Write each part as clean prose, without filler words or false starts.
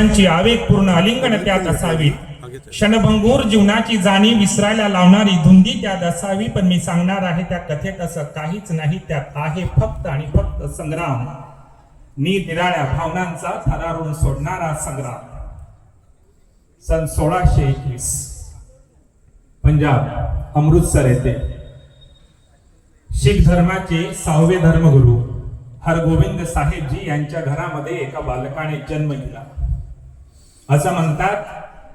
पुरुषांची आवेगपूर्ण आलिंगन त्यात असावीत. क्षणभंगूर जीवनाची जाणीव विसरायला लावणारी धुंदी त्यात असावी. पण मी सांगणार आहे त्या कथेत असं काहीच नाही. त्यात आहे फक्त आणि फक्त संग्राम, निराळ्या भावनांचा थरारून सोडणारा संग्राम. सन 1621 पंजाब अमृतसर येथे शीख धर्माचे 6वे धर्मगुरू हरगोविंद साहेबजी यांच्या घरामध्ये एका बालकाने जन्म घेतला. असं म्हणतात,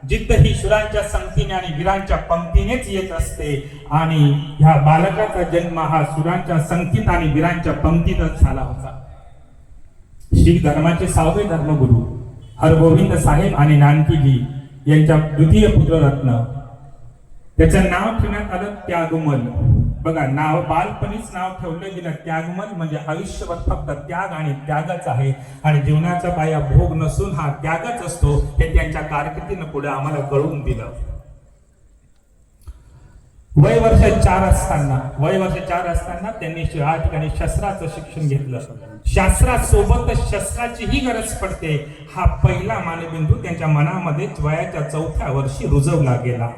जिद्द ही शुरांच्या संगतीने आणि वीरांच्या पंक्तीनेच येत असते. आणि ह्या बालकाचा जन्म हा सुरांच्या संगतीत आणि वीरांच्या पंक्तीतच झाला होता. शीख धर्माचे 6वे धर्मगुरू हरगोविंद साहेब आणि नानकीजी यांच्या द्वितीय पुत्ररत्न, त्याचं नाव ठेवण्यात आलं त्यागमल. बघा, नाव बालपणीच नाव ठेवलं गेलं त्यागमल, म्हणजे आयुष्यभर फक्त त्याग आणि त्यागच आहे. आणि जीवनाचा पाया भोग नसून हा त्यागच असतो, हे त्यांच्या कारकिर्दीनं पुढे आम्हाला कळून दिलं. वय वर्ष 4 असताना त्यांनी या ठिकाणी शस्त्राचं शिक्षण घेतलं. शास्त्रासोबतच शस्त्राचीही गरज पडते, हा पहिला मानबिंदू त्यांच्या मनामध्ये वयाच्या 4थ्या वर्षी रुजवला गेला.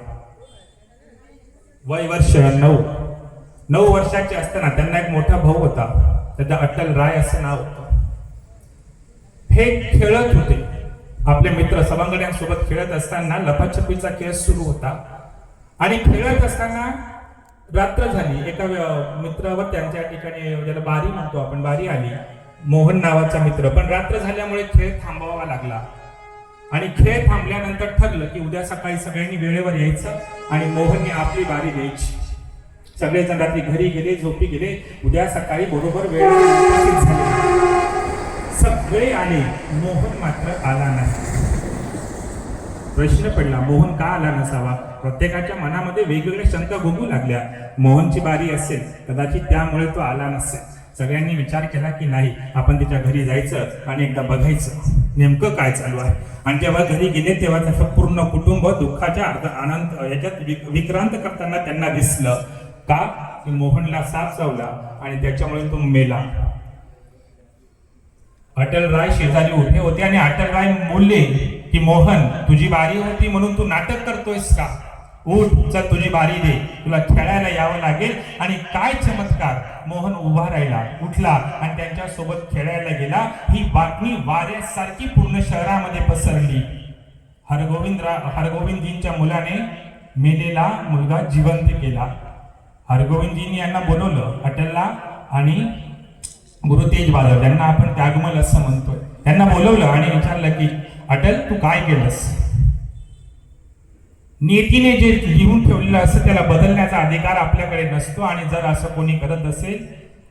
वय वर्ष 9 वर्षाचे असताना त्यांना एक मोठा भाऊ होता, त्याचा अटल राय असं नाव होतं. हे खेळत होते, आपले मित्र सवंगड्यांसोबत खेळत असताना लपाछपीचा खेळ सुरू होता. आणि खेळत असताना रात्र झाली. एका मित्रावर त्यांच्या ठिकाणी, ज्याला बारी म्हणतो आपण, बारी आली. मोहन नावाचा मित्र, पण रात्र झाल्यामुळे खेळ थांबवावा लागला. आणि खेळ थांबल्यानंतर ठरलं की उद्या सकाळी सगळ्यांनी वेळेवर यायचं आणि मोहनने आपली बारी द्यायची. सगळेजण रात्री घरी गेले, झोपी गेले. उद्या सकाळी बरोबर वेळ सगळे आले, मोहन मात्र आला नाही. प्रश्न पडला, मोहन का आला नसावा? प्रत्येकाच्या मनामध्ये वेगवेगळ्या शंका घुमू लागल्या. मोहनची बारी असेल, कदाचित त्यामुळे तो आला नसेल. सगळ्यांनी विचार केला की नाही, आपण त्याच्या घरी जायचं आणि एकदा बघायचं नेमकं काय चालू आहे. आणि जेव्हा घरी गेले तेव्हा त्याचं पूर्ण कुटुंब दुःखाच्या आनंद याच्यात विक्रांत करताना त्यांना दिसलं. का? की मोहनला साप चावला आणि त्याच्यामुळे तो मेला. अटल राय शेजारी उभे होते आणि अटल राय बोलले की मोहन, तुझी बारी होती म्हणून तू नाटक करतोयस का? उठ, चल तुझी बारी दे, तुला खेळायला यावं लागेल. आणि काय चमत्कार, मोहन उभा राहिला, उठला आणि त्यांच्या सोबत खेळायला गेला. ही बातमी वाऱ्यासारखी पूर्ण शहरामध्ये पसरली. हरगोविंदजींच्या मुलाने मेलेला मुलगा जिवंत केला. हरगोविंदजींनी यांना बोलवलं, अटलला आणि गुरु तेज बहादूर, ज्यांना आपण त्यागमल असं म्हणतोय, त्यांना बोलवलं आणि विचारलं की अटल, तू काय केलंस? नियतीने जे लिहून ठेवलेलं असं त्याला बदलण्याचा अधिकार आपल्याकडे नसतो. आणि जर असं कोणी करत असेल,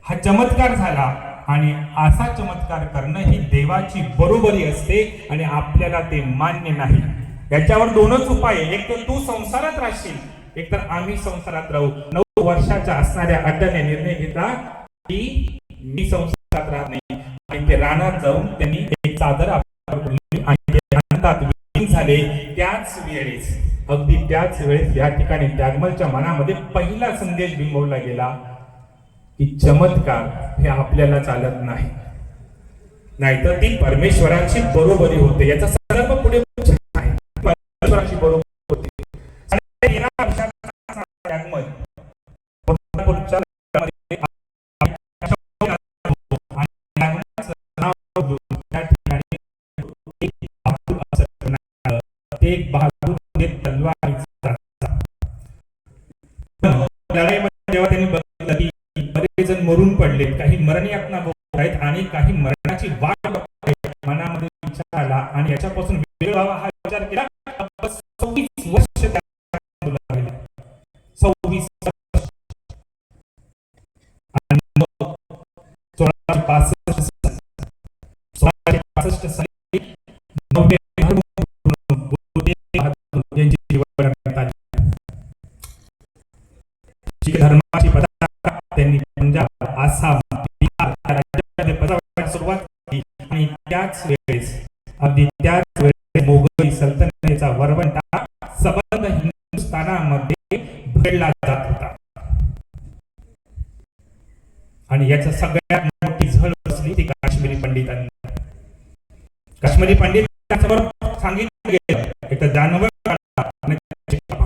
हा चमत्कार झाला. आणि असा चमत्कार करणं ही देवाची बरोबरी असते आणि आपल्याला ते मान्य नाही. याच्यावर 2च उपाय आहे, एक तर तू संसारात राहशील, एक तर आम्ही संसारात राहू. 9 वर्षाच्या असणाऱ्या अटलने निर्णय घेतला की मी संसारात राहत नाही. आणि ते रानात जाऊन त्यांनी एक चादर आणि झाले. त्याच वेळेस, अगदी त्याच वेळेस या ठिकाणी त्यागमलच्या मनामध्ये पहिला संदेश बिंबवला गेला की चमत्कार हे आपल्याला चालत नाही, नाहीतर ती परमेश्वराची बरोबरी होते. याचा सर्व पुढे परमेश्वराची बरोबरी होते. एक बहादूर तलवारीचा लढाईमध्ये जेव्हा त्यांनी बघितलं की बरेच जण मरून पडले, काही मरणी यातना भोगत आहेत आणि काही मरणाची वाट बघत आहेत, मनामध्ये विचार आला आणि याच्यापासून वेगळं व्हावा हा विचार केला. 26 वर्ष लागले, 26 वर्ष. आणि मग 1665 साली शीख धर्माची पताका त्यांनी पंजाब, आसाम, बिहार राज्यामध्ये पसरवायला सुरुवात केली. आणि त्याच वेळेस, अगदी त्याच वेळेस मोगली सल्तनतीचा वरवंटा सबंध हिंदुस्थानामध्ये भेटला जात होता. आणि याचा सगळ्यात मोठी झळ बसली ती काश्मीरी पंडितांनी. काश्मीरी पंडित त्याच्यावर सांगितलं गेलं एक तर जानवर काढा आणि त्याची कापा.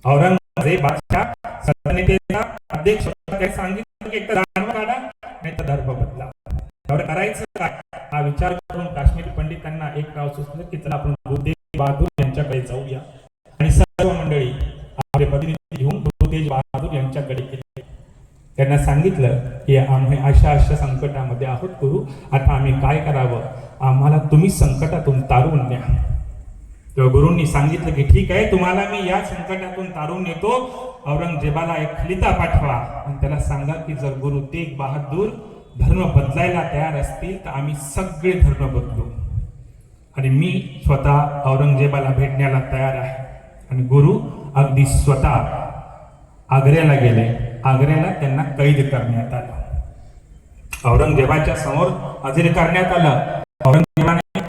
औरंगजेब बादशाह सल्तनतीचा अध्यक्ष होता, त्याने सांगितलं की एक तर जानवर काढा नाही तर धर्म बदला. त्यावर करायचं काय हा विचार करून काश्मीरी पंडितांना एक नाव सुचलं की चला आपण गुरु तेग बहादूर यांच्याकडे जाऊया. आणि सर्व मंडळी आपले प्रतिनिधी घेऊन गुरु तेग बहादूर यांच्याकडे गेले. त्यांना सांगितलं की आम्ही अशा संकटामध्ये आहोत गुरु, आता आम्ही काय करावं, आम्हाला तुम्ही संकटातून तारून न्या. तेव्हा गुरूंनी सांगितलं की ठीक आहे, तुम्हाला मी या संकटातून तारून नेतो. औरंगजेबाला एक खलिता पाठवा आणि त्याला सांगा की जर गुरु तेग बहादूर धर्म बदलायला तयार असतील तर आम्ही सगळे धर्म बदलू आणि मी स्वतः औरंगजेबाला भेटण्याला तयार आहे. आणि गुरु अगदी स्वतः आग्र्याला गेले. आग्र्याला त्यांना कैद करण्यात आलं, औरंगजेबाच्या समोर हजर करण्यात आलं. औरंगजेबाने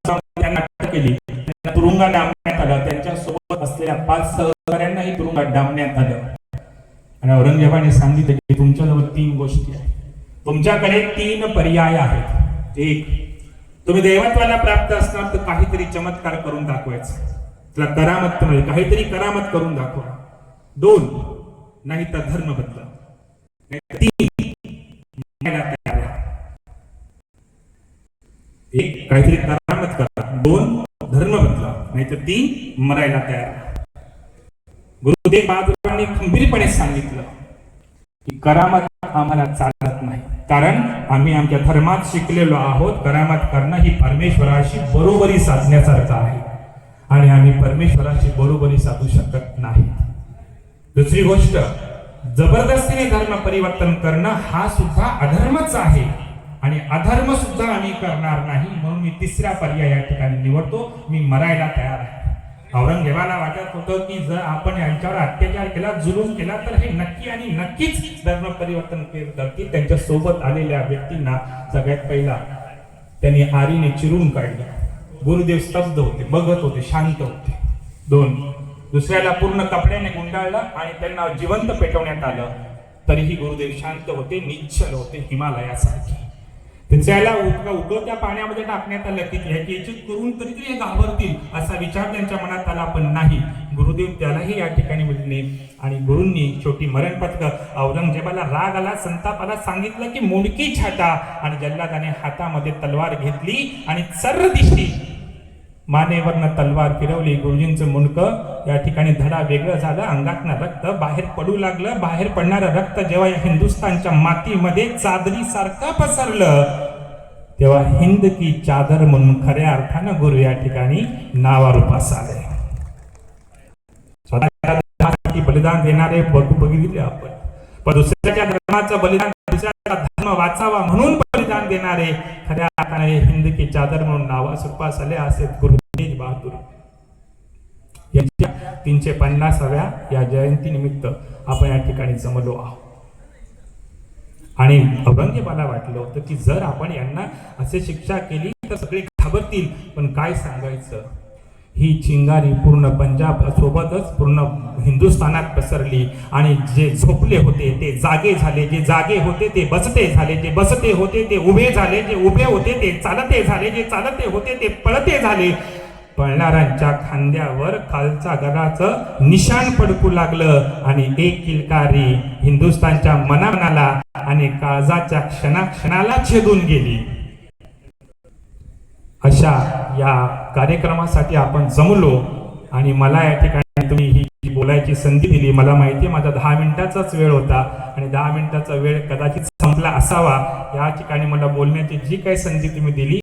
त्यांना अटक केली, त्यांना तुरुंगात डांबण्यात आलं. त्यांच्या सोबत असलेल्या 5 सहकाऱ्यांनाही तुरुंगात डांबण्यात आलं. आणि औरंगजेबाने सांगितलं की तुमच्याजवळ 3 गोष्टी आहेत, तुमच्याकडे 3 पर्याय आहेत. 1, तुम्ही दैवत्वाला प्राप्त असणार तर काहीतरी चमत्कार करून दाखवायचं, तुला करामत म्हणजे काहीतरी करामत करून दाखवा. 2, नाही तर धर्म बदला. 3, एक काहीतरी करामत करा, 2 धर्म बदला, नाही तर 3 मरायला तयार. गुरु तेग बहादूरांनी खंबीरपणे सांगितलं की करामत आम्हाला चालत नाही, कारण आम्ही आमच्या धर्मात शिकलेलो आहोत. करामत करणं ही परमेश्वराशी बरोबरी साधण्यासारखं आहे आणि आम्ही परमेश्वराशी बरोबरी साधू शकत नाही. दुसरी गोष्ट, जबरदस्तीने धर्म परिवर्तन करणं हा सुद्धा अधर्मच आहे आणि अधर्म सुद्धा आम्ही करणार नाही. म्हणून मी 3रा पर्याय या ठिकाणी निवडतो, मी मरायला तयार आहे. औरंगजेबाला वाटत होतं की जर आपण यांच्यावर अत्याचार केला, जुलूम केला तर हे नक्की आणि नक्कीच धर्म परिवर्तन करतील. त्यांच्या सोबत आलेल्या व्यक्तींना सगळ्यात पहिला त्यांनी आरीने चिरून काढलं. गुरुदेव स्तब्ध होते, बघत होते, शांत होते. 2, दुसऱ्याला पूर्ण कपड्याने गुंडाळलं आणि त्यांना जिवंत पेटवण्यात आलं, तरीही गुरुदेव शांत होते, निश्चल होते, हिमालयासारखे. तिसऱ्याला उकळत्या पाण्यामध्ये टाकण्यात आलं की ह्याची इच्छित करून तरी हे घाबरतील असा विचार त्यांच्या मनात आला, पण नाही. गुरुदेव त्यालाही या ठिकाणी मिळले आणि गुरूंनी छोटी मरण पथकं. औरंगजेबाला राग आला, संताप आला, सांगितलं की मुंडकी छाटा. आणि जल्लादाने हातामध्ये तलवार घेतली आणि सर्व दिशी मानेवरनं तलवार फिरवली. गुरुजींचं मुंडकं या ठिकाणी धडा वेगळं झालं, अंगातनं रक्त बाहेर पडू लागलं. बाहेर पडणारं रक्त जेव्हा या हिंदुस्थानच्या मातीमध्ये चादरीसारखं पसरलं, तेव्हा हिंद की चादर म्हणून खऱ्या अर्थानं गुरु या ठिकाणी नावारूपास आले. स्वतःच्या धर्मासाठी बलिदान देणारे बघितले आपण, पण दुसऱ्याच्या धर्माचं बलिदान, दुसऱ्याचा धर्म वाचावा म्हणून बलिदान देणारे खऱ्या अर्थाने हिंद की चादर म्हणून नावास रूपास आले असे गुरु तेग बहादूर यांच्या 350व्या या जयंती निमित्त आपण या ठिकाणी जमलो आहोत. आणि औरंगजेबाला वाटलं होतं की जर आपण यांना असे शिक्षा केली तर सगळे घाबरतील, पण काय सांगायचं, ही चिंगारी पूर्ण पंजाब सोबतच पूर्ण हिंदुस्थानात पसरली. आणि जे झोपले होते ते जागे झाले, जे जागे होते ते बसते झाले, जे बसते होते ते उभे झाले, जे उभे होते ते चालते झाले, जे चालते होते ते पळते झाले. पळणाऱ्यांच्या खांद्यावर खालच्या गडाचं निशाण पडकू लागलं आणि एक किलकारी हिंदुस्थानच्या मनाला आणि काळजाच्या क्षणाला छेदून गेली. अशा या कार्यक्रमासाठी आपण जमलो आणि मला या ठिकाणी तुम्ही ही बोलायची संधी दिली. मला माहिती आहे माझा 10 मिनिटाचाच वेळ होता आणि 10 मिनिटाचा वेळ कदाचित संपला असावा. या ठिकाणी मला बोलण्याची जी काही संधी तुम्ही दिली